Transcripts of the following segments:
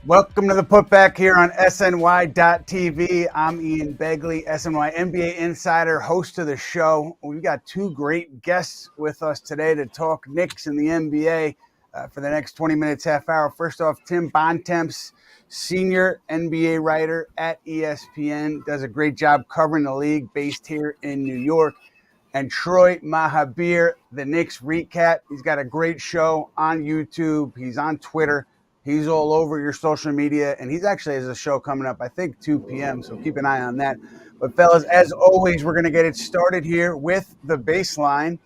Welcome to the Putback here on SNY.TV. I'm Ian Begley, SNY NBA insider, host of the show. We've got two great guests with us today to talk Knicks and the NBA for the next 20 minutes, half hour. First off, Tim Bontemps, senior NBA writer at ESPN, does a great job covering the league based here in New York. And Troy Mahabir, the Knicks recap. He's got a great show on YouTube. He's on Twitter. He's all over your social media, and he's actually has a show coming up, I think, 2 p.m., so keep an eye on that. But, fellas, as always, we're going to get it started here with the baseline.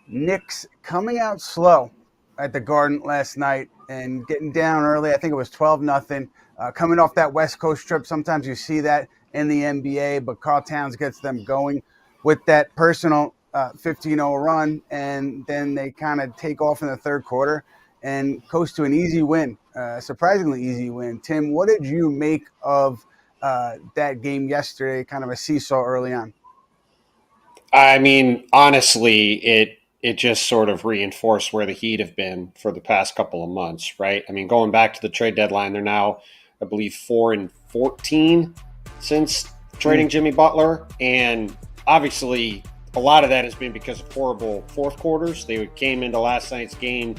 Knicks coming out slow at the Garden last night and getting down early. I think it was 12-0. Coming off that West Coast trip, sometimes you see that in the NBA, but Karl Towns gets them going with that personal 15-0 run, and then they kind of take off in the third quarter and coast to an easy win, surprisingly easy win. Tim, what did you make of that game yesterday, kind of a seesaw early on? I mean, honestly, it just sort of reinforced where the Heat have been for the past couple of months, right? I mean, going back to the trade deadline, they're now, I believe, 4-14 since trading Jimmy Butler. And obviously, a lot of that has been because of horrible fourth quarters. They came into last night's game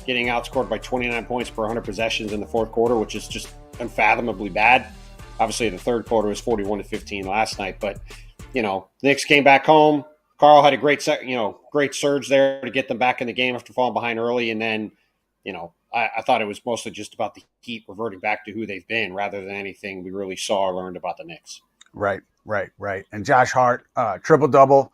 getting outscored by 29 points per 100 possessions in the fourth quarter, which is just unfathomably bad. Obviously, the third quarter was 41-15 last night, but Knicks came back home. Karl had a great surge there to get them back in the game after falling behind early, and then, I thought it was mostly just about the Heat reverting back to who they've been rather than anything we really saw or learned about the Knicks. Right. And Josh Hart, triple-double,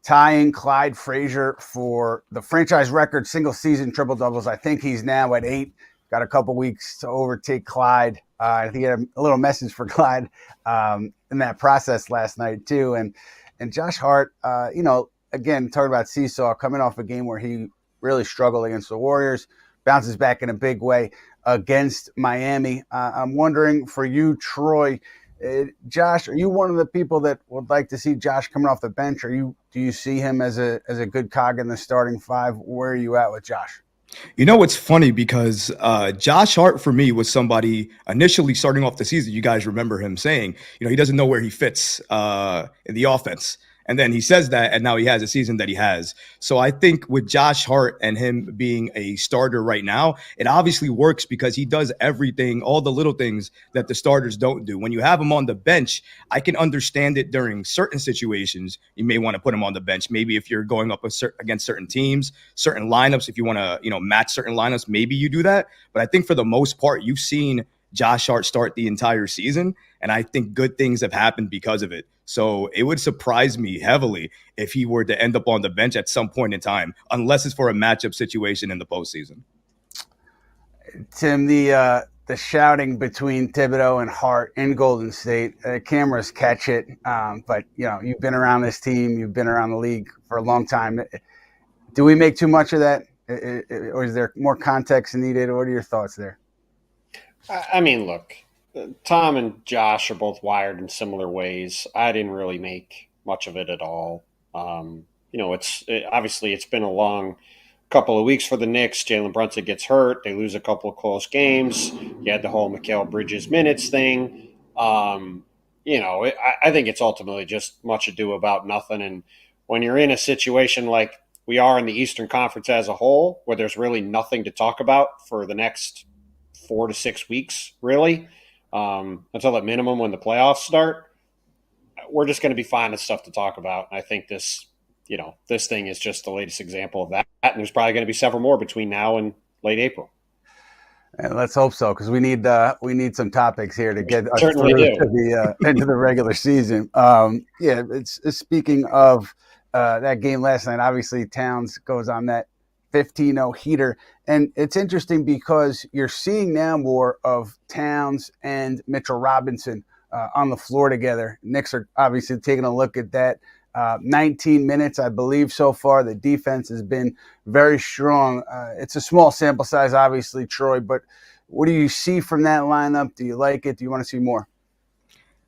tying Clyde Frazier for the franchise record single-season triple-doubles. I think he's now at 8. Got a couple weeks to overtake Clyde. I think he had a little message for Clyde in that process last night, too. And Josh Hart, again, talking about seesaw, coming off a game where he really struggled against the Warriors, bounces back in a big way against Miami. I'm wondering for you, Troy, Josh, are you one of the people that would like to see Josh coming off the bench? Do you see him as a good cog in the starting five? Where are you at with Josh? It's funny because Josh Hart for me was somebody initially starting off the season. You guys remember him saying, he doesn't know where he fits in the offense. And then he says that, and now he has a season that he has. So I think with Josh Hart and him being a starter right now, it obviously works because he does everything, all the little things that the starters don't do. When you have him on the bench, I can understand it during certain situations. You may want to put him on the bench. Maybe if you're going up against certain teams, certain lineups, if you want to, match certain lineups, maybe you do that. But I think for the most part, you've seen Josh Hart start the entire season, and I think good things have happened because of it. So it would surprise me heavily if he were to end up on the bench at some point in time, unless it's for a matchup situation in the postseason. Tim, the shouting between Thibodeau and Hart in Golden State, cameras catch it, but you've been around this team, you've been around the league for a long time. Do we make too much of that, or is there more context needed? What are your thoughts there? I mean, look, Tom and Josh are both wired in similar ways. I didn't really make much of it at all. Obviously it's been a long couple of weeks for the Knicks. Jalen Brunson gets hurt. They lose a couple of close games. You had the whole Mikal Bridges minutes thing. I think it's ultimately just much ado about nothing. And when you're in a situation like we are in the Eastern Conference as a whole, where there's really nothing to talk about for the next 4 to 6 weeks, really, until at minimum when the playoffs start, we're just going to be finding stuff to talk about. And I think this thing is just the latest example of that. And there's probably going to be several more between now and late April. And let's hope so, because we need some topics here to get us through to into the regular season. It's speaking of that game last night. Obviously, Towns goes on that 15-0 heater. And it's interesting because you're seeing now more of Towns and Mitchell Robinson on the floor together. Knicks are obviously taking a look at that. 19 minutes, I believe, so far. The defense has been very strong. It's a small sample size, obviously, Troy, but what do you see from that lineup? Do you like it? Do you want to see more?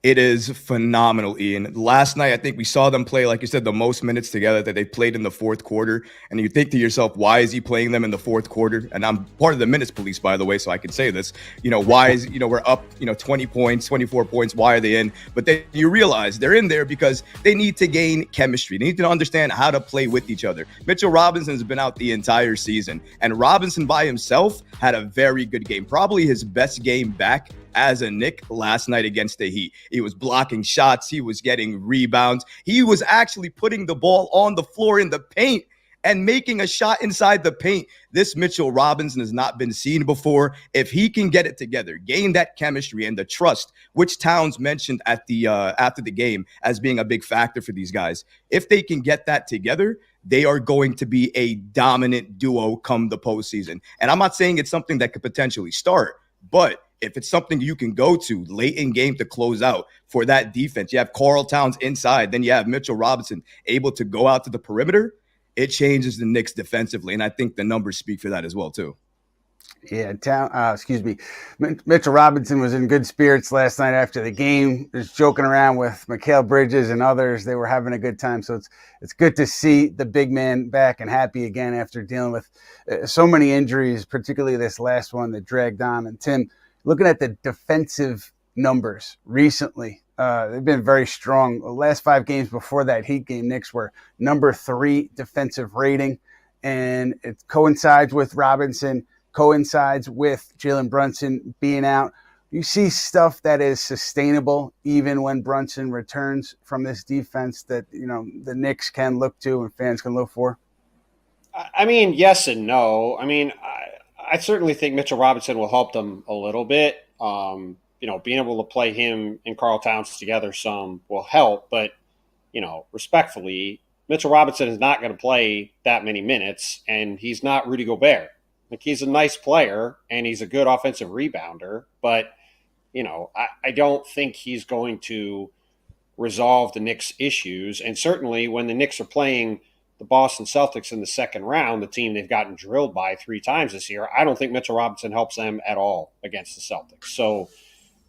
It is phenomenal, Ian. Last night, I think we saw them play, like you said, the most minutes together that they played in the fourth quarter. And you think to yourself, why is he playing them in the fourth quarter? And I'm part of the minutes police, by the way, so I can say this. Why is, we're up, 20 points, 24 points. Why are they in? But then you realize they're in there because they need to gain chemistry. They need to understand how to play with each other. Mitchell Robinson's been out the entire season. And Robinson by himself had a very good game, probably his best game back as a Knick last night against the Heat. He was blocking shots. He was getting rebounds. He was actually putting the ball on the floor in the paint and making a shot inside the paint. This Mitchell Robinson has not been seen before. If he can get it together, gain that chemistry and the trust, which Towns mentioned at the after the game as being a big factor for these guys, if they can get that together, they are going to be a dominant duo come the postseason. And I'm not saying it's something that could potentially start, but if it's something you can go to late in game to close out for that defense, you have Karl Towns inside, then you have Mitchell Robinson able to go out to the perimeter, it changes the Knicks defensively. And I think the numbers speak for that as well, too. Yeah, Mitchell Robinson was in good spirits last night after the game, just joking around with Mikal Bridges and others. They were having a good time. So it's good to see the big man back and happy again after dealing with so many injuries, particularly this last one that dragged on. And Tim, looking at the defensive numbers recently, they've been very strong. The last 5 games before that Heat game, Knicks were number 3 defensive rating, and it coincides with Robinson, coincides with Jalen Brunson being out. You see stuff that is sustainable even when Brunson returns from this defense that, the Knicks can look to and fans can look for? I mean, yes and no. I mean, I certainly think Mitchell Robinson will help them a little bit. Being able to play him and Karl Towns together some will help. But, respectfully, Mitchell Robinson is not going to play that many minutes, and he's not Rudy Gobert. Like, he's a nice player, and he's a good offensive rebounder. But, I don't think he's going to resolve the Knicks' issues. And certainly when the Knicks are playing the Boston Celtics in the second round, the team they've gotten drilled by 3 times this year, I don't think Mitchell Robinson helps them at all against the Celtics. So,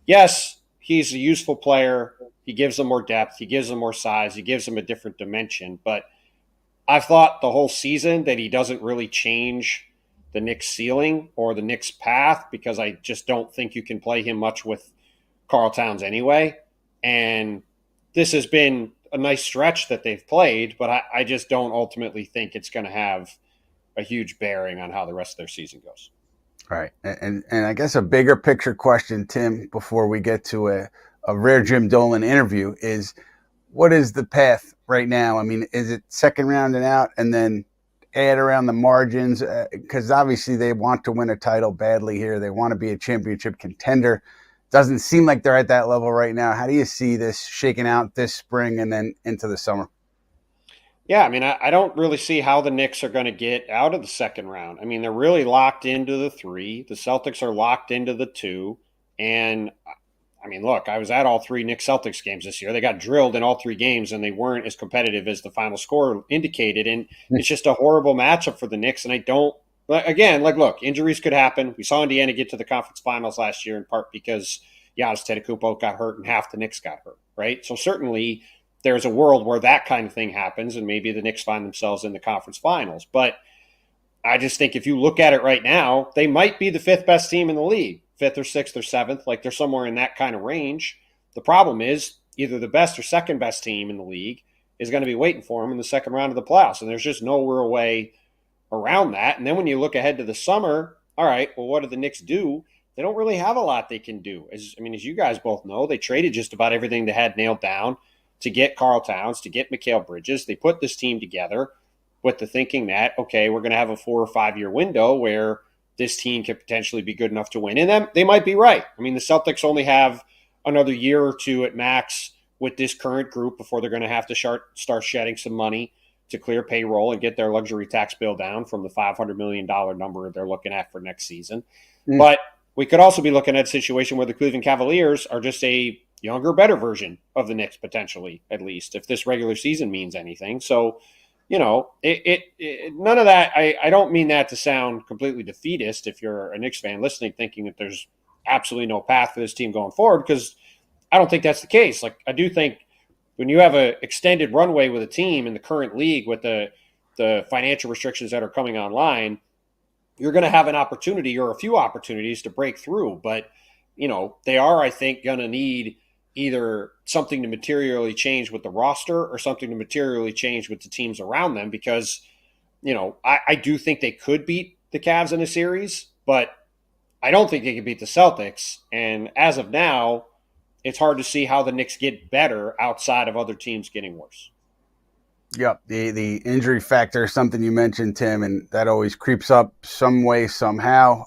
yes, he's a useful player. He gives them more depth. He gives them more size. He gives them a different dimension. But I've thought the whole season that he doesn't really change the Knicks' ceiling or the Knicks' path, because I just don't think you can play him much with Karl Towns anyway. And this has been a nice stretch that they've played, but I just don't ultimately think it's going to have a huge bearing on how the rest of their season goes. Right. And I guess a bigger picture question, Tim, before we get to a rare Jim Dolan interview is, what is the path right now? I mean, is it second round and out and then add around the margins? Because obviously they want to win a title badly here. They want to be a championship contender. Doesn't seem like they're at that level right now. How do you see this shaking out this spring and then into the summer? Yeah, I mean, I don't really see how the Knicks are going to get out of the second round. I mean, they're really locked into the 3. The Celtics are locked into the 2. And, I mean, look, I was at all 3 Knicks-Celtics games this year. They got drilled in all 3 games, and they weren't as competitive as the final score indicated. And it's just a horrible matchup for the Knicks. And I don't – again, look, injuries could happen. We saw Indiana get to the conference finals last year in part because Giannis Antetokounmpo got hurt and half the Knicks got hurt, right? So certainly – there's a world where that kind of thing happens and maybe the Knicks find themselves in the conference finals. But I just think if you look at it right now, they might be the 5th best team in the league, 5th or 6th or 7th. Like, they're somewhere in that kind of range. The problem is either the best or second best team in the league is going to be waiting for them in the second round of the playoffs. And there's just no real way around that. And then when you look ahead to the summer, all right, well, what do the Knicks do? They don't really have a lot they can do. As you guys both know, they traded just about everything they had nailed down to get Karl Towns, to get Mikal Bridges. They put this team together with the thinking that, okay, we're going to have a 4 or 5 year window where this team could potentially be good enough to win. And then they might be right. I mean, the Celtics only have another year or 2 at max with this current group before they're going to have to start shedding some money to clear payroll and get their luxury tax bill down from the $500 million number they're looking at for next season. But we could also be looking at a situation where the Cleveland Cavaliers are just a younger, better version of the Knicks, potentially, at least, if this regular season means anything. So, none of that, I don't mean that to sound completely defeatist if you're a Knicks fan listening, thinking that there's absolutely no path for this team going forward, because I don't think that's the case. Like, I do think when you have an extended runway with a team in the current league with the financial restrictions that are coming online, you're going to have an opportunity or a few opportunities to break through. But, they are, I think, going to need either something to materially change with the roster or something to materially change with the teams around them, because, I do think they could beat the Cavs in a series, but I don't think they can beat the Celtics. And as of now, it's hard to see how the Knicks get better outside of other teams getting worse. Yep, the injury factor is something you mentioned, Tim, and that always creeps up some way, somehow.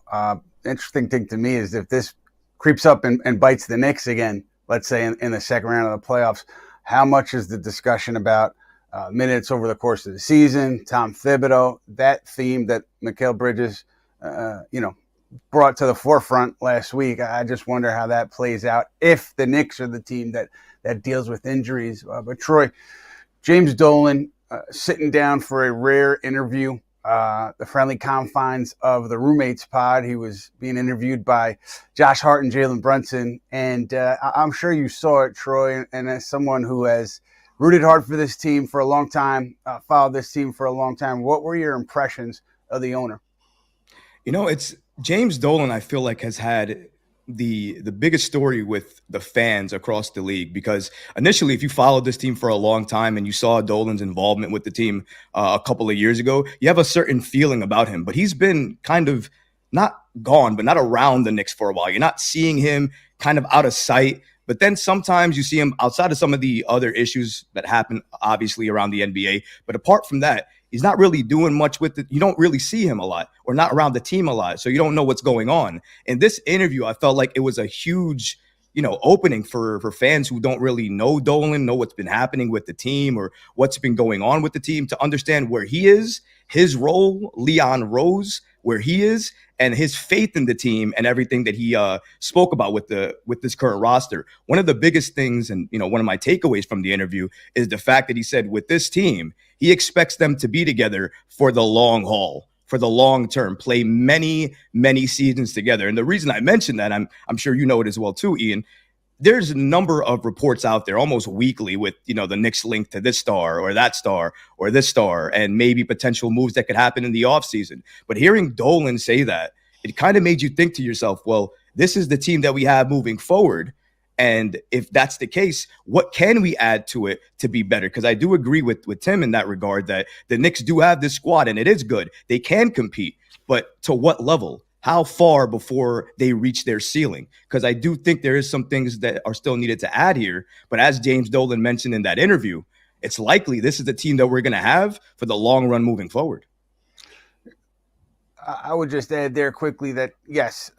Interesting thing to me is if this creeps up and bites the Knicks again, let's say in the second round of the playoffs, how much is the discussion about minutes over the course of the season, Tom Thibodeau, that theme that Mikal Bridges, brought to the forefront last week. I just wonder how that plays out if the Knicks are the team that deals with injuries. But Troy, James Dolan sitting down for a rare interview, the friendly confines of the Roommates pod. He was being interviewed by Josh Hart and Jalen Brunson. And I'm sure you saw it, Troy. And as someone who has rooted hard for this team for a long time, followed this team for a long time, what were your impressions of the owner? It's James Dolan, I feel like, has had the biggest story with the fans across the league, because initially, if you followed this team for a long time and you saw Dolan's involvement with the team a couple of years ago, you have a certain feeling about him. But he's been kind of not gone, but not around the Knicks for a while. You're not seeing him kind of out of sight. But then sometimes you see him outside of some of the other issues that happen, obviously, around the NBA. But apart from that, he's not really doing much with it. You don't really see him a lot, or not around the team a lot. So you don't know what's going on. In this interview, I felt like it was a huge, opening for fans who don't really know Dolan, know what's been happening with the team or what's been going on with the team, to understand where he is, his role, Leon Rose, where he is, and his faith in the team and everything that he spoke about with this current roster. One of the biggest things, and one of my takeaways from the interview, is the fact that he said with this team, he expects them to be together for the long haul, for the long term, play many, many seasons together. And the reason I mentioned that, I'm sure you know it as well too, Ian. There's a number of reports out there almost weekly with, the Knicks linked to this star or that star or this star, and maybe potential moves that could happen in the offseason. But hearing Dolan say that, it kind of made you think to yourself, well, this is the team that we have moving forward. And if that's the case, what can we add to it to be better? Because I do agree with Tim in that regard, that the Knicks do have this squad and it is good. They can compete, but to what level? How far before they reach their ceiling? Because I do think there is some things that are still needed to add here. But as James Dolan mentioned in that interview, it's likely this is the team that we're going to have for the long run moving forward. I would just add there quickly that, yes,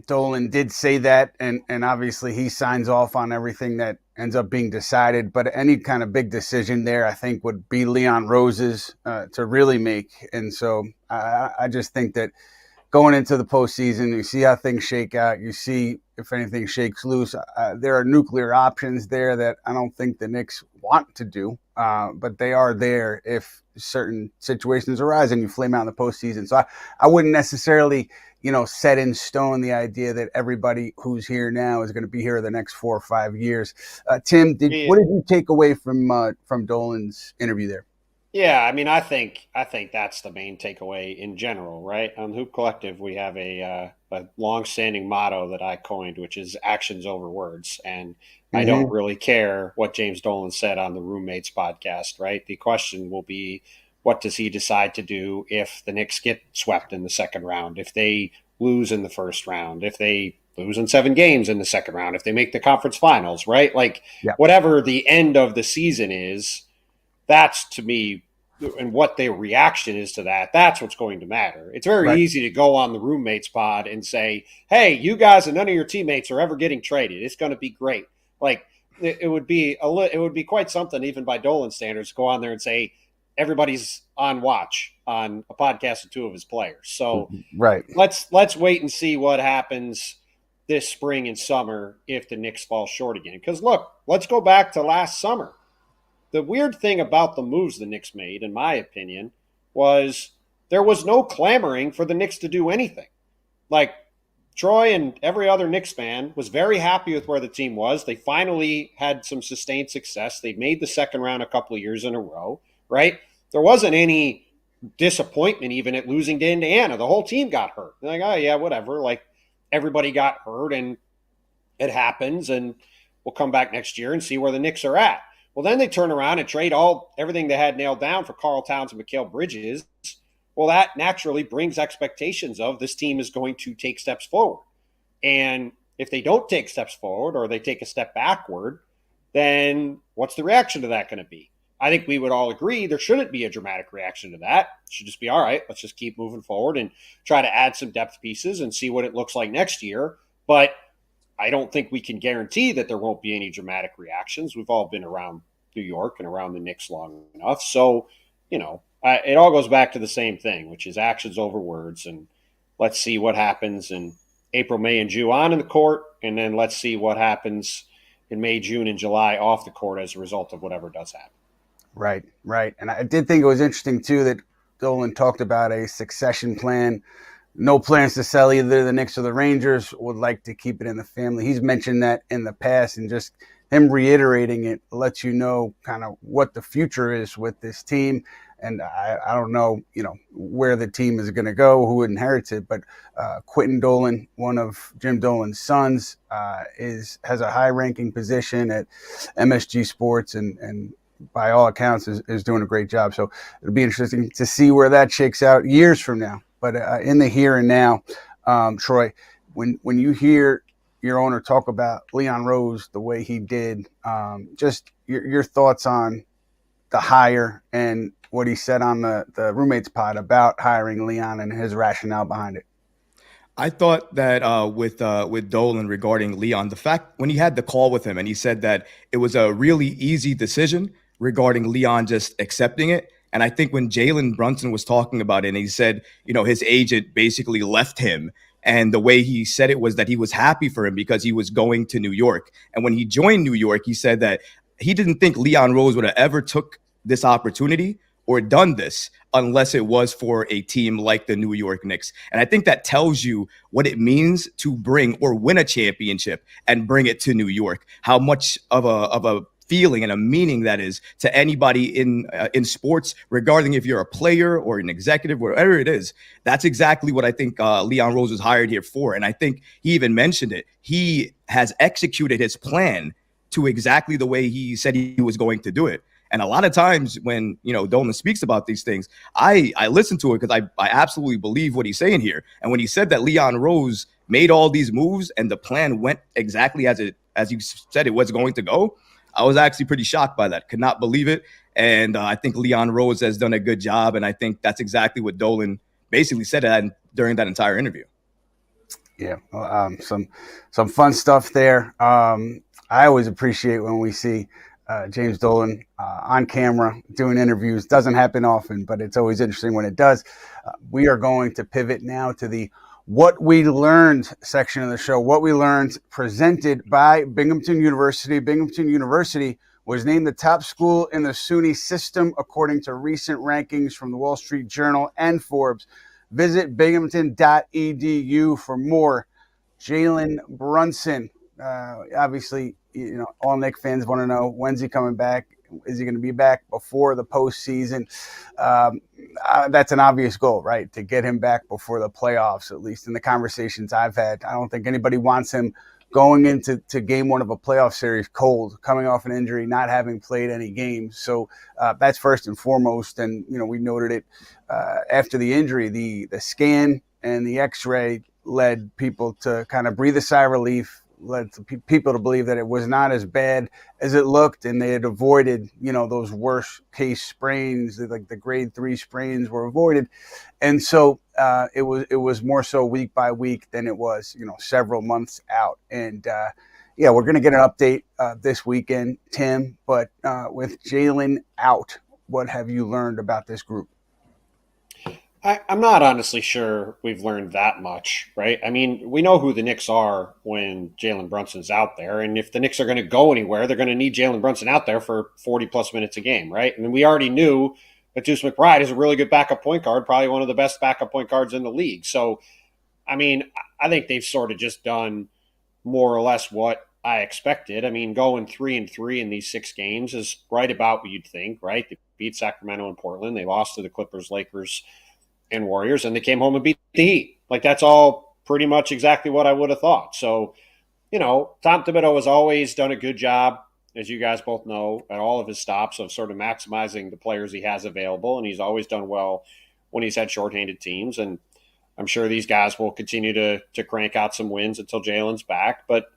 Dolan did say that, and obviously he signs off on everything that ends up being decided. But any kind of big decision there, I think, would be Leon Rose's to really make. And so I just think that going into the postseason, you see how things shake out. You see if anything shakes loose. There are nuclear options there that I don't think the Knicks want to do, but they are there if certain situations arise and you flame out in the postseason. So I wouldn't necessarily, set in stone the idea that everybody who's here now is going to be here the next 4 or 5 years. Tim, what did you take away from Dolan's interview there? Yeah, I mean, I think that's the main takeaway in general, right? On Hoop Collective, we have a long-standing motto that I coined, which is actions over words. And I don't really care what James Dolan said on the Roommates podcast, right? The question will be, what does he decide to do if the Knicks get swept in the second round, if they lose in the first round, if they lose in 7 games in the second round, if they make the conference finals, right? Whatever the end of the season is, that's, to me, and what their reaction is to that, that's what's going to matter. It's very easy to go on the Roommates pod and say, hey, you guys and none of your teammates are ever getting traded. It's going to be great. It would be quite something, even by Dolan standards, to go on there and say everybody's on watch on a podcast with 2 of his players. So let's wait and see what happens this spring and summer if the Knicks fall short again. Because look, let's go back to last summer. The weird thing about the moves the Knicks made, in my opinion, was there was no clamoring for the Knicks to do anything. Troy and every other Knicks fan was very happy with where the team was. They finally had some sustained success. They made the second round a couple of years in a row, right? There wasn't any disappointment even at losing to Indiana. The whole team got hurt. They're like, oh, yeah, whatever. Like, everybody got hurt, and it happens, and we'll come back next year and see where the Knicks are at. Well, then they turn around and trade everything they had nailed down for Karl Towns and Mikal Bridges. Well, that naturally brings expectations of this team is going to take steps forward. And if they don't take steps forward or they take a step backward, then what's the reaction to that going to be? I think we would all agree there shouldn't be a dramatic reaction to that. It should just be, all right, let's just keep moving forward and try to add some depth pieces and see what it looks like next year. But I don't think we can guarantee that there won't be any dramatic reactions. We've all been around New York and around the Knicks long enough. So, it all goes back to the same thing, which is actions over words. And let's see what happens in April, May, and June on in the court. And then let's see what happens in May, June, and July off the court as a result of whatever does happen. Right. And I did think it was interesting, too, that Dolan talked about a succession plan. No plans to sell either the Knicks or the Rangers, would like to keep it in the family. He's mentioned that in the past, and just him reiterating it lets you know kind of what the future is with this team. And I don't know, where the team is going to go, who inherits it. But Quentin Dolan, one of Jim Dolan's sons, has a high-ranking position at MSG Sports, and by all accounts is doing a great job. So it'll be interesting to see where that shakes out years from now. But in the here and now, Troy, when you hear your owner talk about Leon Rose the way he did, just your thoughts on the hire and what he said on the Roommates pod about hiring Leon and his rationale behind it. I thought that with Dolan regarding Leon, the fact when he had the call with him and he said that it was a really easy decision regarding Leon just accepting it. And I think when Jalen Brunson was talking about it and he said, his agent basically left him, and the way he said it was that he was happy for him because he was going to New York. And when he joined New York, he said that he didn't think Leon Rose would have ever took this opportunity or done this unless it was for a team like the New York Knicks. And I think that tells you what it means to bring or win a championship and bring it to New York, how much of a feeling and a meaning that is to anybody in sports, regarding if you're a player or an executive, whatever it is. That's exactly what I think Leon Rose was hired here for. And I think he even mentioned it. He has executed his plan to exactly the way he said he was going to do it. And a lot of times when, Dolan speaks about these things, I listen to it because I absolutely believe what he's saying here. And when he said that Leon Rose made all these moves and the plan went exactly as you said it was going to go, I was actually pretty shocked by that. Could not believe it. And I think Leon Rose has done a good job. And I think that's exactly what Dolan basically said during that entire interview. Yeah, some fun stuff there. I always appreciate when we see James Dolan on camera doing interviews. Doesn't happen often, but it's always interesting when it does. We are going to pivot now to the What We Learned section of the show. What We Learned, presented by Binghamton University. Binghamton University was named the top school in the SUNY system according to recent rankings from the Wall Street Journal and Forbes. Visit binghamton.edu for more. Jalen Brunson, obviously, all Knicks fans want to know, when's he coming back? Is he going to be back before the postseason? That's an obvious goal, right? To get him back before the playoffs, at least in the conversations I've had. I don't think anybody wants him going into game one of a playoff series cold, coming off an injury, not having played any games. So that's first and foremost. And, we noted it after the injury, the scan and the x-ray led people to kind of breathe a sigh of relief, led people to believe that it was not as bad as it looked, and they had avoided, those worst case sprains, like the grade 3 sprains were avoided. And so it was more so week by week than it was, several months out. And we're going to get an update this weekend, Tim, but with Jalen out, what have you learned about this group? I'm not honestly sure we've learned that much, right? I mean, we know who the Knicks are when Jalen Brunson's out there. And if the Knicks are going to go anywhere, they're going to need Jalen Brunson out there for 40-plus minutes a game, right? And we already knew that Deuce McBride is a really good backup point guard, probably one of the best backup point guards in the league. So, I mean, I think they've sort of just done more or less what I expected. I mean, going 3-3 in these 6 games is right about what you'd think, right? They beat Sacramento and Portland. They lost to the Clippers, Lakers, and Warriors, and they came home and beat the Heat. Like, that's all pretty much exactly what I would have thought. So, Tom Thibodeau has always done a good job, as you guys both know, at all of his stops of sort of maximizing the players he has available, and he's always done well when he's had shorthanded teams. And I'm sure these guys will continue to crank out some wins until Jalen's back. But,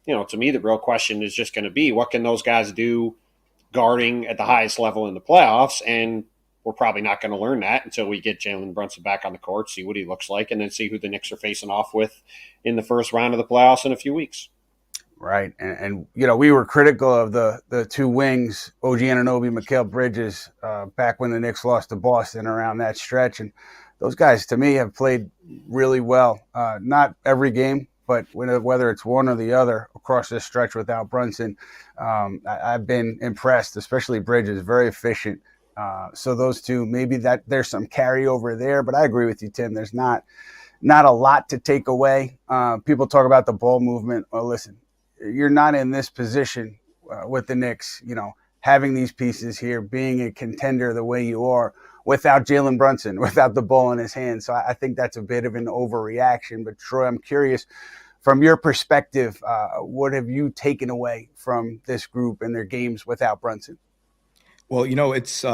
to me, the real question is just going to be, what can those guys do guarding at the highest level in the playoffs? And we're probably not going to learn that until we get Jalen Brunson back on the court, see what he looks like, and then see who the Knicks are facing off with in the first round of the playoffs in a few weeks. Right. And we were critical of the 2 wings, OG Anunoby, Mikal Bridges, back when the Knicks lost to Boston around that stretch. And those guys, to me, have played really well. Not every game, but whether it's one or the other across this stretch without Brunson, I've been impressed, especially Bridges, very efficient. So those 2, maybe that there's some carryover there, but I agree with you, Tim. There's not a lot to take away. People talk about the ball movement. Well, listen, you're not in this position with the Knicks, having these pieces here, being a contender the way you are without Jalen Brunson, without the ball in his hand. So I think that's a bit of an overreaction. But Troy, I'm curious, from your perspective, what have you taken away from this group and their games without Brunson? Well, it's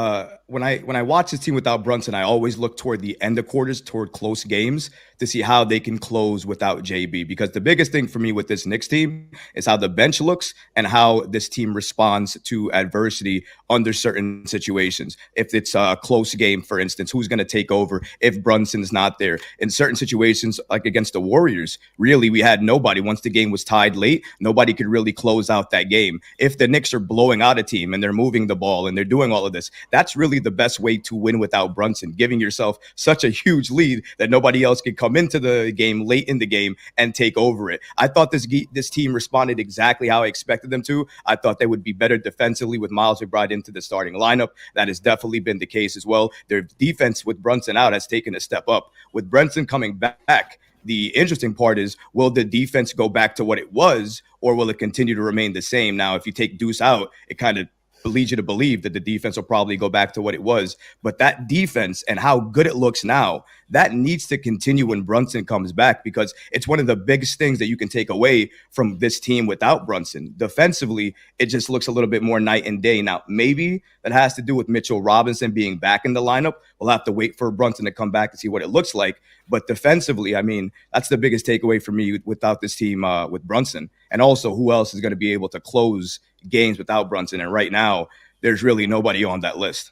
when I watch this team without Brunson, I always look toward the end of quarters, toward close games to see how they can close without JB. Because the biggest thing for me with this Knicks team is how the bench looks and how this team responds to adversity under certain situations. If it's a close game, for instance, who's going to take over if Brunson's not there? In certain situations, like against the Warriors, really, we had nobody. Once the game was tied late, nobody could really close out that game. If the Knicks are blowing out a team and they're moving the ball and they're doing all of this, that's really the best way to win without Brunson, giving yourself such a huge lead that nobody else could come into the game late in the game and take over it. I thought this team responded exactly how I expected them to. I thought they would be better defensively with Miles McBride into the starting lineup. That has definitely been the case as well. Their defense with Brunson out has taken a step up. With Brunson coming back, the interesting part is, will the defense go back to what it was, or will it continue to remain the same? Now, if you take Deuce out, it kind of leads you to believe that the defense will probably go back to what it was. But that defense and how good it looks now, that needs to continue when Brunson comes back, because it's one of the biggest things that you can take away from this team without Brunson. Defensively, it just looks a little bit more night and day. Now, maybe that has to do with Mitchell Robinson being back in the lineup. We'll have to wait for Brunson to come back to see what it looks like. But defensively, I mean, that's the biggest takeaway for me without this team with Brunson. And also, who else is going to be able to close games without Brunson? And right now, there's really nobody on that list.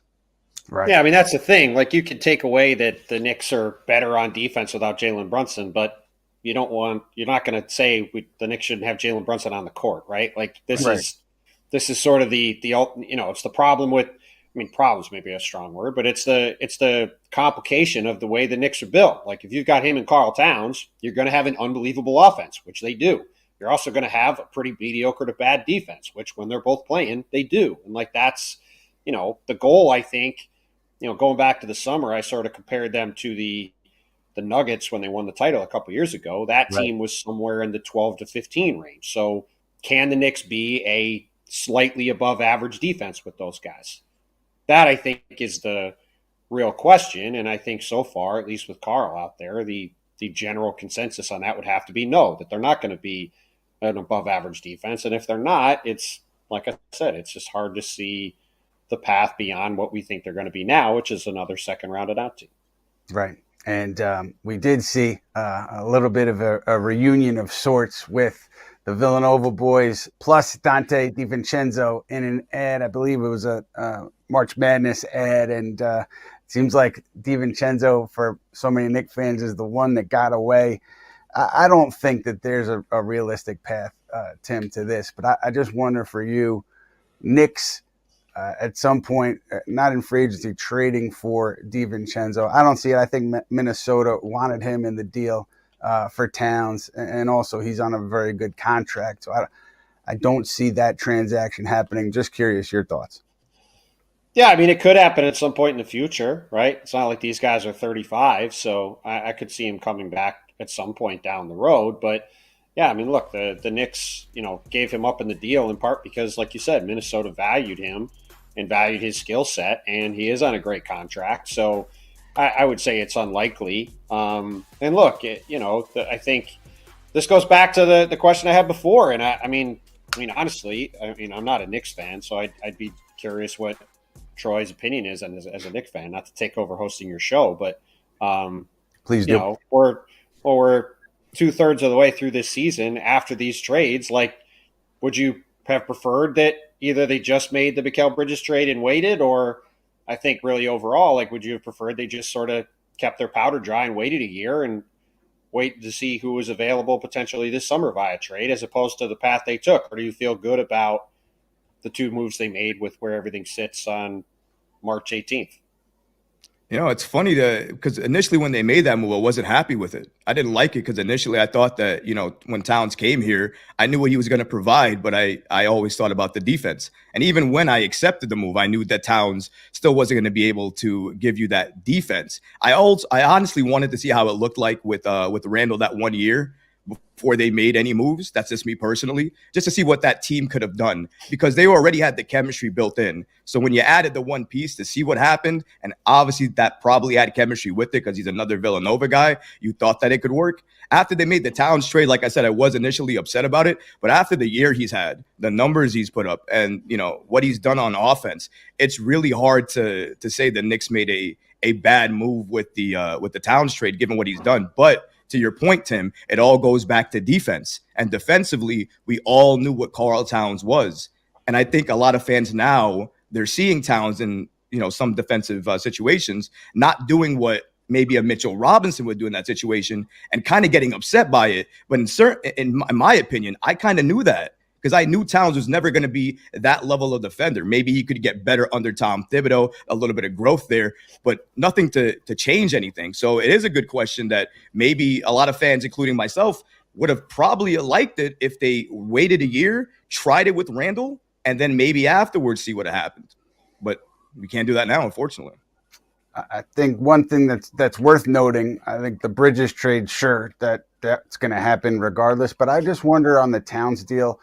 Right. Yeah, I mean, that's the thing. Like, you could take away that the Knicks are better on defense without Jalen Brunson, but you're not going to say the Knicks shouldn't have Jalen Brunson on the court, right? Like, this is sort of the it's the problem with. I mean, problems may be a strong word, but it's the complication of the way the Knicks are built. Like, if you've got him and Karl Towns, you're going to have an unbelievable offense, which they do. You're also going to have a pretty mediocre to bad defense, which when they're both playing, they do. And like, that's, the goal, I think, going back to the summer, I sort of compared them to the Nuggets when they won the title a couple years ago. That team was somewhere in the 12 to 15 range. So can the Knicks be a slightly above average defense with those guys? That, I think, is the real question. And I think so far, at least with Karl out there, the general consensus on that would have to be no, that they're not going to be an above average defense. And if they're not, it's, like I said, it's just hard to see the path beyond what we think they're going to be now, which is another second rounded out team. Right. And we did see a little bit of a reunion of sorts with the Villanova boys plus Donte DiVicenzo in an ad. I believe it was a March Madness ad. And it seems like DiVicenzo, for so many Knicks fans, is the one that got away. I don't think that there's a realistic path, Tim, to this. But I just wonder for you, Knicks at some point, not in free agency, trading for DiVicenzo. I don't see it. I think Minnesota wanted him in the deal for Towns, and also he's on a very good contract. So I don't see that transaction happening. Just curious, your thoughts. Yeah, I mean, it could happen at some point in the future, right? It's not like these guys are 35, so I could see him coming back at some point down the road. But yeah, I mean, look, the Knicks, gave him up in the deal in part because, like you said, Minnesota valued him and valued his skill set, and he is on a great contract. So I would say it's unlikely. And look, I think this goes back to the question I had before. And I mean, honestly, I'm not a Knicks fan, so I'd be curious what Troy's opinion is as a Knicks fan. Not to take over hosting your show, but please do. Or 2/3 of the way through this season after these trades, like, would you have preferred that either they just made the Mikal Bridges trade and waited, or I think really overall, like, would you have preferred they just sort of kept their powder dry and waited a year and wait to see who was available potentially this summer via trade as opposed to the path they took? Or do you feel good about the two moves they made with where everything sits on March 18th? It's funny because initially when they made that move, I wasn't happy with it. I didn't like it because initially I thought that, when Towns came here, I knew what he was going to provide, but I always thought about the defense. And even when I accepted the move, I knew that Towns still wasn't going to be able to give you that defense. I honestly wanted to see how it looked like with Randall that 1 year before they made any moves. That's just me personally, just to see what that team could have done, because they already had the chemistry built in. So when you added the one piece to see what happened, and obviously that probably had chemistry with it because he's another Villanova guy, you thought that it could work. After they made the Towns trade, like I said, I was initially upset about it, but after the year he's had, the numbers he's put up, and what he's done on offense, it's really hard to say the Knicks made a bad move with the Towns trade given what he's done. But to your point, Tim, it all goes back to defense. And defensively, we all knew what Karl Towns was. And I think a lot of fans now, they're seeing Towns in, some defensive situations, not doing what maybe a Mitchell Robinson would do in that situation and kind of getting upset by it. But in my opinion, I kind of knew that, because I knew Towns was never going to be that level of defender. Maybe he could get better under Tom Thibodeau, a little bit of growth there, but nothing to change anything. So it is a good question that maybe a lot of fans, including myself, would have probably liked it if they waited a year, tried it with Randall, and then maybe afterwards see what happened. But we can't do that now, unfortunately. I think one thing that's worth noting, I think the Bridges trade, sure, that's going to happen regardless. But I just wonder on the Towns deal,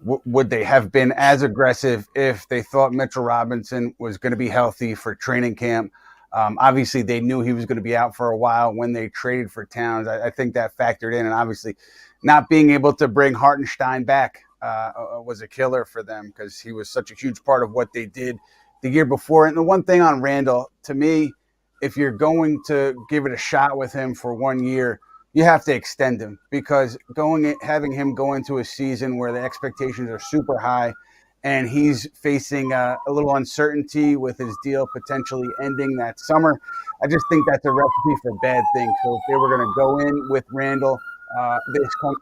would they have been as aggressive if they thought Mitchell Robinson was going to be healthy for training camp? Obviously, they knew he was going to be out for a while when they traded for Towns. I think that factored in. And obviously, not being able to bring Hartenstein back was a killer for them because he was such a huge part of what they did the year before. And the one thing on Randall, to me, if you're going to give it a shot with him for 1 year, you have to extend him, because having him go into a season where the expectations are super high and he's facing a little uncertainty with his deal potentially ending that summer, I just think that's a recipe for bad things. So if they were going to go in with Randall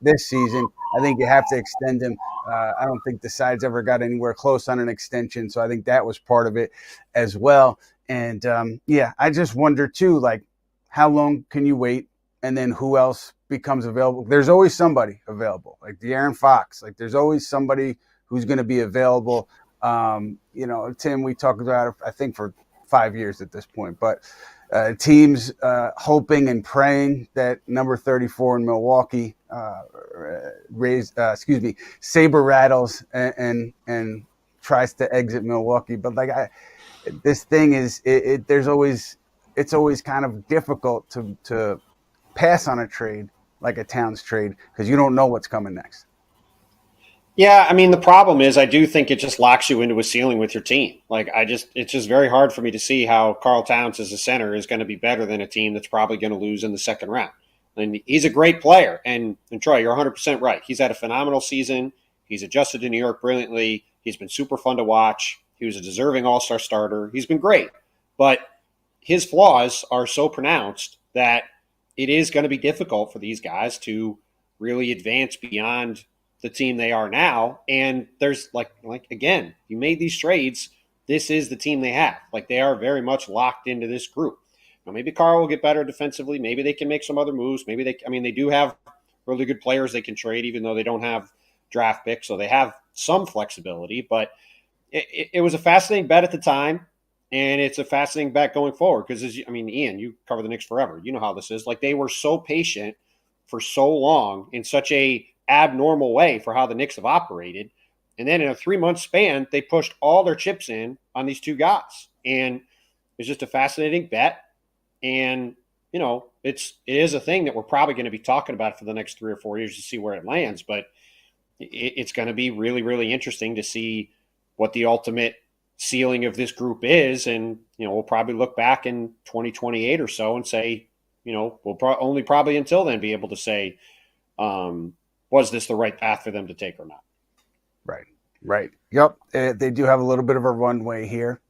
this season, I think you have to extend him. I don't think the sides ever got anywhere close on an extension, so I think that was part of it as well. And I just wonder too, like, how long can you wait? And then who else becomes available? There's always somebody available, like De'Aaron Fox. Like, there's always somebody who's going to be available. Tim, we talked about it, I think, for 5 years at this point. But teams hoping and praying that number 34 in Milwaukee saber rattles and tries to exit Milwaukee. But this thing is, it's always kind of difficult to pass on a trade like a Towns trade because you don't know what's coming next. Yeah, I mean, the problem is I do think it just locks you into a ceiling with your team. It's just very hard for me to see how Karl Towns as a center is going to be better than a team that's probably going to lose in the second round. And he's a great player. And Troy, you're 100% right. He's had a phenomenal season. He's adjusted to New York brilliantly. He's been super fun to watch. He was a deserving all-star starter. He's been great. But his flaws are so pronounced that it is going to be difficult for these guys to really advance beyond the team they are now. And there's again, you made these trades. This is the team they have. They are very much locked into this group. Now, maybe Karl will get better defensively. Maybe they can make some other moves. Maybe they do have really good players they can trade, even though they don't have draft picks. So they have some flexibility, but it was a fascinating bet at the time. And it's a fascinating bet going forward because, Ian, you cover the Knicks forever. You know how this is. They were so patient for so long in such a abnormal way for how the Knicks have operated. And then in a 3-month span, they pushed all their chips in on these two guys. And it's just a fascinating bet. And, it is a thing that we're probably going to be talking about for the next 3 or 4 years to see where it lands. But it's going to be really, really interesting to see what the ultimate ceiling of this group is. And, we'll probably look back in 2028 or so and say, we'll only probably until then be able to say, was this the right path for them to take or not? Right. Yep. They do have a little bit of a runway here.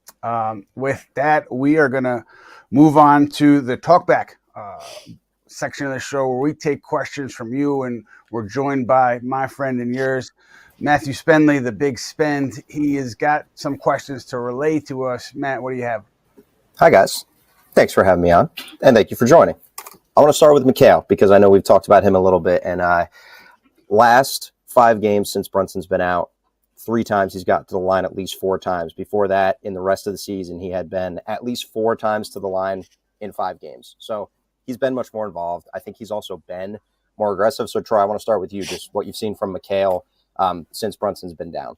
With that, we are going to move on to the Talkback section of the show where we take questions from you, and we're joined by my friend and yours, Matthew Spendley, the Big Spend. He has got some questions to relay to us. Matt, what do you have? Hi, guys. Thanks for having me on, and thank you for joining. I want to start with Mikal because I know we've talked about him a little bit, and last 5 games since Brunson's been out, 3 times he's got to the line at least 4 times. Before that, in the rest of the season, he had been at least 4 times to the line in 5 games. So he's been much more involved. I think he's also been more aggressive. So, Troy, I want to start with you, just what you've seen from Mikal since Brunson's been down.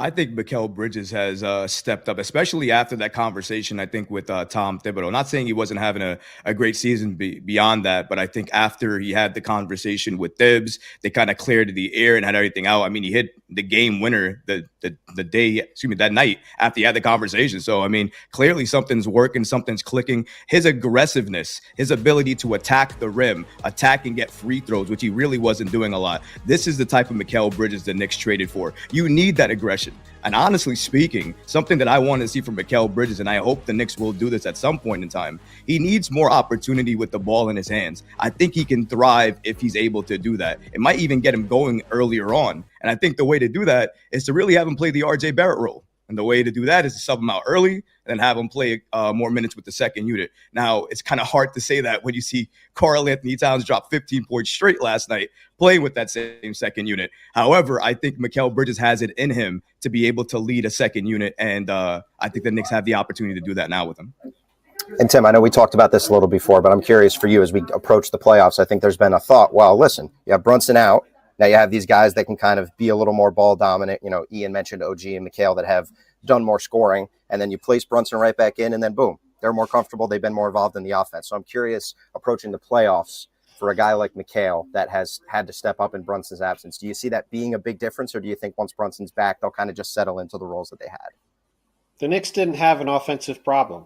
I think Mikal Bridges has stepped up, especially after that conversation, I think, with Tom Thibodeau. Not saying he wasn't having a great season beyond that, but I think after he had the conversation with Thibs, they kind of cleared the air and had everything out. I mean, he hit the game winner that night after he had the conversation. So, I mean, clearly something's working, something's clicking. His aggressiveness, his ability to attack the rim, attack and get free throws, which he really wasn't doing a lot. This is the type of Mikal Bridges the Knicks traded for. You need that aggression. And honestly speaking, something that I want to see from Mikal Bridges, and I hope the Knicks will do this at some point in time, he needs more opportunity with the ball in his hands. I think he can thrive if he's able to do that. It might even get him going earlier on. And I think the way to do that is to really have him play the RJ Barrett role. And the way to do that is to sub him out early and then have him play more minutes with the second unit. Now, it's kind of hard to say that when you see Karl-Anthony Towns drop 15 points straight last night playing with that same second unit. However, I think Mikal Bridges has it in him to be able to lead a second unit, and I think the Knicks have the opportunity to do that now with him. And, Tim, I know we talked about this a little before, but I'm curious for you as we approach the playoffs. I think there's been a thought, well, listen, you have Brunson out. Now you have these guys that can kind of be a little more ball dominant. Ian mentioned OG and Mikal that have done more scoring, and then you place Brunson right back in, and then boom, they're more comfortable. They've been more involved in the offense. So I'm curious, approaching the playoffs for a guy like Mikal that has had to step up in Brunson's absence, do you see that being a big difference, or do you think once Brunson's back, they'll kind of just settle into the roles that they had? The Knicks didn't have an offensive problem.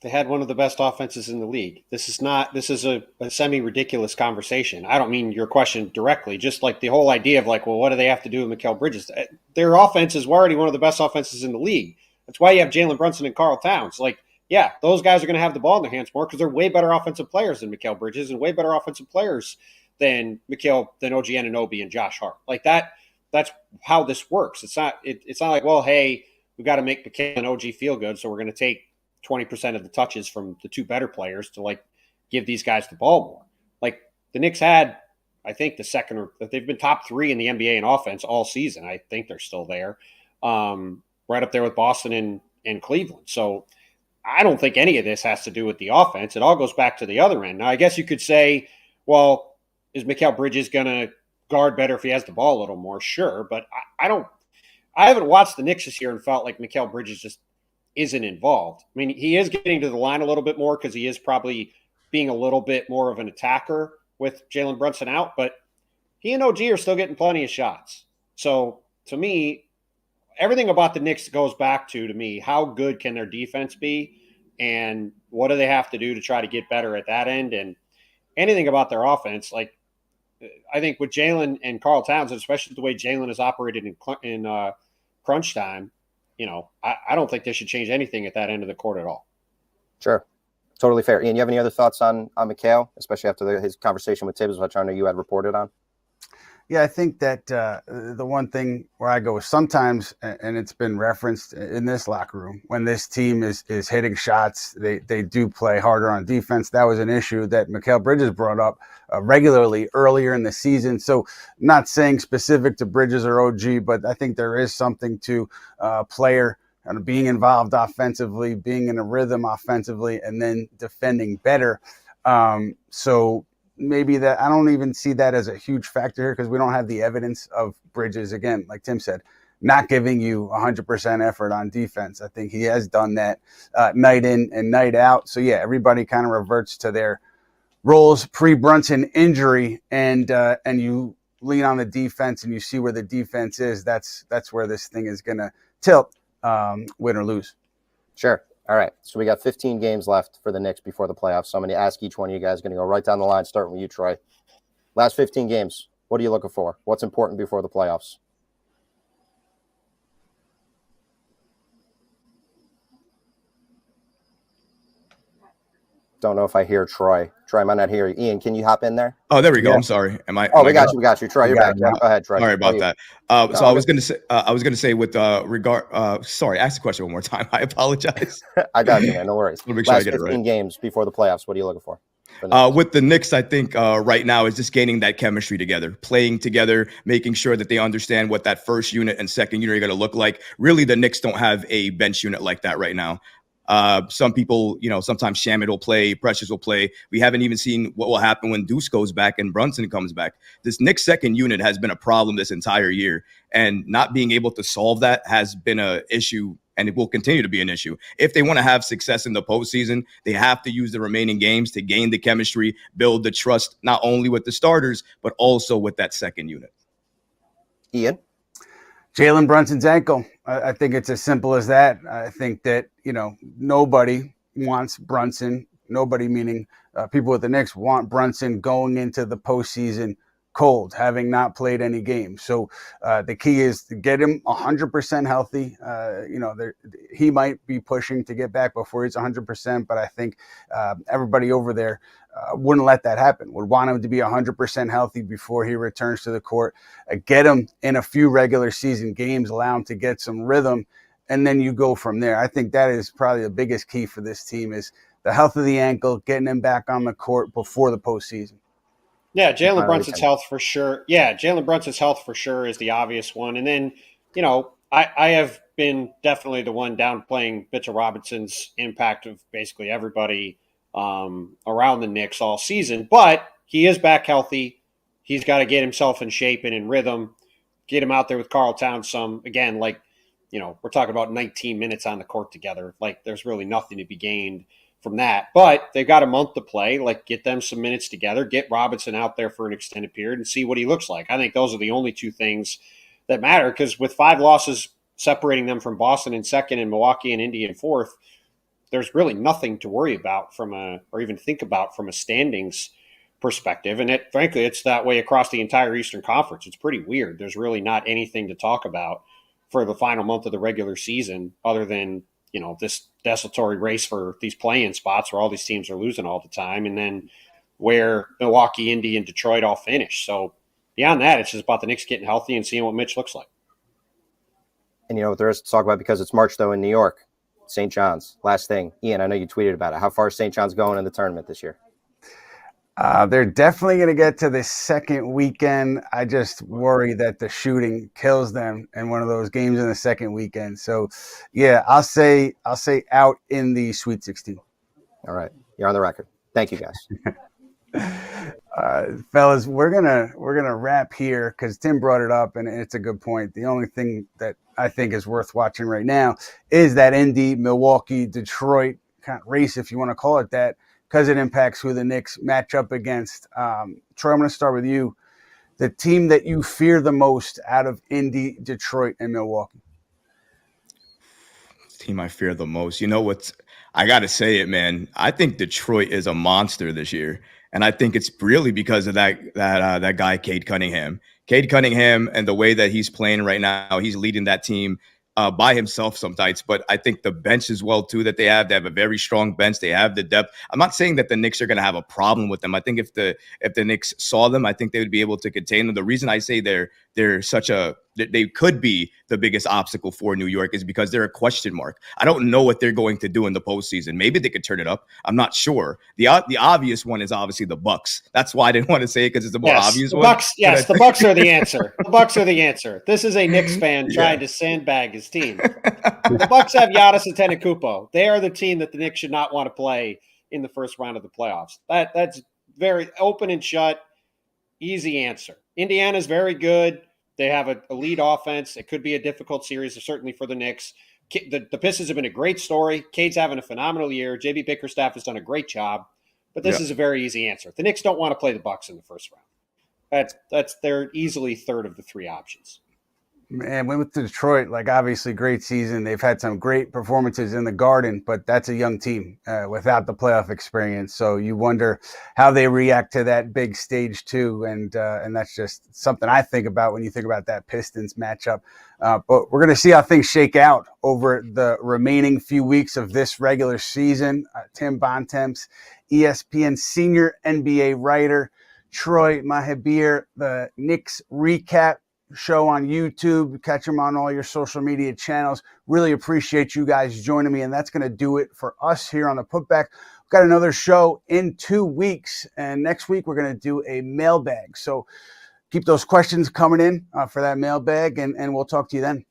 They had one of the best offenses in the league. This is a semi-ridiculous conversation. I don't mean your question directly, just like the whole idea of like, well, what do they have to do with Mikal Bridges? Their offense is already one of the best offenses in the league. That's why you have Jalen Brunson and Karl Towns. Like, yeah, those guys are going to have the ball in their hands more because they're way better offensive players than Mikal Bridges and way better offensive players than OG Anunoby and Josh Hart. Like that's how this works. It's not like, well, hey, we got to make Mikal and OG feel good, so we're going to take 20% of the touches from the 2 better players to like give these guys the ball more. Like the Knicks had, I think they've been top 3 in the NBA in offense all season. I think they're still there, right up there with Boston and Cleveland. So I don't think any of this has to do with the offense. It all goes back to the other end. Now, I guess you could say, well, is Mikal Bridges going to guard better if he has the ball a little more? Sure. But I haven't watched the Knicks this year and felt like Mikal Bridges just isn't involved. I mean, he is getting to the line a little bit more because he is probably being a little bit more of an attacker with Jalen Brunson out, but he and OG are still getting plenty of shots. So to me, everything about the Knicks goes back to me, how good can their defense be and what do they have to do to try to get better at that end? And anything about their offense, like I think with Jalen and Karl Towns, especially the way Jalen has operated in crunch time, I don't think they should change anything at that end of the court at all. Sure. Totally fair. Ian, you have any other thoughts on Mikal, especially after his conversation with Tibbs, which I know you had reported on? Yeah, I think that the one thing where I go is sometimes, and it's been referenced in this locker room, when this team is hitting shots, they do play harder on defense. That was an issue that Mikal Bridges brought up regularly earlier in the season. So not saying specific to Bridges or OG, but I think there is something to player kind of being involved offensively, being in a rhythm offensively, and then defending better. So maybe that I don't even see that as a huge factor here because we don't have the evidence of Bridges, again, like Tim said, not giving you 100% effort on defense. I think he has done that night in and night out. So, yeah, everybody kind of reverts to their roles pre-Brunson injury, and you lean on the defense and you see where the defense is. That's where this thing is going to tilt, win or lose. Sure. All right. So we got 15 games left for the Knicks before the playoffs. So I'm going to ask each one of you guys, going to go right down the line, starting with you, Troy. Last 15 games, what are you looking for? What's important before the playoffs? Don't know if I hear Troy. Troy, I might not hear you. Ian, can you hop in there? Oh, there we go. Yeah. I'm sorry. We got you. Troy, you're back. Yeah, go ahead, Troy. Sorry about that. So I was going to say with regard. Sorry, ask the question one more time. I apologize. I got you, man. No worries. Make sure Last I get it 15 right. games before the playoffs. What are you looking for? With the Knicks, I think right now is just gaining that chemistry together, playing together, making sure that they understand what that first unit and second unit are going to look like. Really, the Knicks don't have a bench unit like that right now. Some people, sometimes Shamet will play, Precious will play. We haven't even seen what will happen when Deuce goes back and Brunson comes back. This Knicks second unit has been a problem this entire year, and not being able to solve that has been an issue, and it will continue to be an issue. If they want to have success in the postseason, they have to use the remaining games to gain the chemistry, build the trust, not only with the starters, but also with that second unit. Ian? Jalen Brunson's ankle. I think it's as simple as that. I think that, nobody wants Brunson. Nobody, meaning people with the Knicks, want Brunson going into the postseason cold, having not played any games. So the key is to get him 100% healthy. He might be pushing to get back before he's 100%, but I think everybody over there wouldn't let that happen, would want him to be 100% healthy before he returns to the court. Get him in a few regular season games, allow him to get some rhythm, and then you go from there. I think that is probably the biggest key for this team is the health of the ankle, getting him back on the court before the postseason. Yeah, Jalen Brunson's health for sure. Yeah, Jalen Brunson's health for sure is the obvious one. And then, I have been definitely the one downplaying Mitchell Robinson's impact of basically everybody around the Knicks all season. But he is back healthy. He's got to get himself in shape and in rhythm, get him out there with Karl Towns some. Again, we're talking about 19 minutes on the court together. There's really nothing to be gained from that, but they've got a month to play. Get them some minutes together, get Robinson out there for an extended period and see what he looks like. I think those are the only two things that matter, because with 5 losses separating them from Boston in second and Milwaukee and Indy in fourth, there's really nothing to worry about or even think about from a standings perspective. And frankly, it's that way across the entire Eastern Conference. It's pretty weird. There's really not anything to talk about for the final month of the regular season other than this desultory race for these play-in spots where all these teams are losing all the time, and then where Milwaukee, Indy, and Detroit all finish. So beyond that, it's just about the Knicks getting healthy and seeing what Mitch looks like. And what there is to talk about, because it's March, though, in New York, St. John's. Last thing, Ian, I know you tweeted about it. How far is St. John's going in the tournament this year? They're definitely going to get to the second weekend. I just worry that the shooting kills them in one of those games in the second weekend. So, yeah, I'll say out in the Sweet 16. All right, you're on the record. Thank you, guys. Fellas, we're gonna wrap here because Tim brought it up, and it's a good point. The only thing that I think is worth watching right now is that Indy, Milwaukee, Detroit kind of race, if you want to call it that, because it impacts who the Knicks match up against. Troy, I'm going to start with you. The team that you fear the most out of Indy, Detroit, and Milwaukee. Team I fear the most. I got to say it, man. I think Detroit is a monster this year. And I think it's really because of that guy, Cade Cunningham. Cade Cunningham and the way that he's playing right now, he's leading that team by himself sometimes. But I think the bench as well, too, that they have a very strong bench. They have the depth. I'm not saying that the Knicks are going to have a problem with them. I think if the Knicks saw them, I think they would be able to contain them. The reason I say they could be the biggest obstacle for New York is because they're a question mark. I don't know what they're going to do in the postseason. Maybe they could turn it up. I'm not sure. The obvious one is obviously the Bucks. That's why I didn't want to say it, because it's the more obvious one. The Bucks are the answer. The Bucks are the answer. This is a Knicks fan trying to sandbag his team. The Bucks have Giannis Antetokounmpo. They are the team that the Knicks should not want to play in the first round of the playoffs. That's very open and shut, easy answer. Indiana's very good. They have a elite offense. It could be a difficult series, certainly for the Knicks. The Pistons have been a great story. Cade's having a phenomenal year. JB Bickerstaff has done a great job. But this is a very easy answer. The Knicks don't want to play the Bucks in the first round. They're easily third of the three options. And went with Detroit, like obviously great season. They've had some great performances in the Garden, but that's a young team without the playoff experience. So you wonder how they react to that big stage too. And that's just something I think about when you think about that Pistons matchup. But we're going to see how things shake out over the remaining few weeks of this regular season. Tim Bontemps, ESPN Senior NBA writer, Troy Mahabir, the Knicks recap show on YouTube. Catch them on all your social media channels. Really appreciate you guys joining me, and that's going to do it for us here on the Putback. We've got another show in 2 weeks, and next week we're going to do a mailbag. So keep those questions coming in for that mailbag, and we'll talk to you then.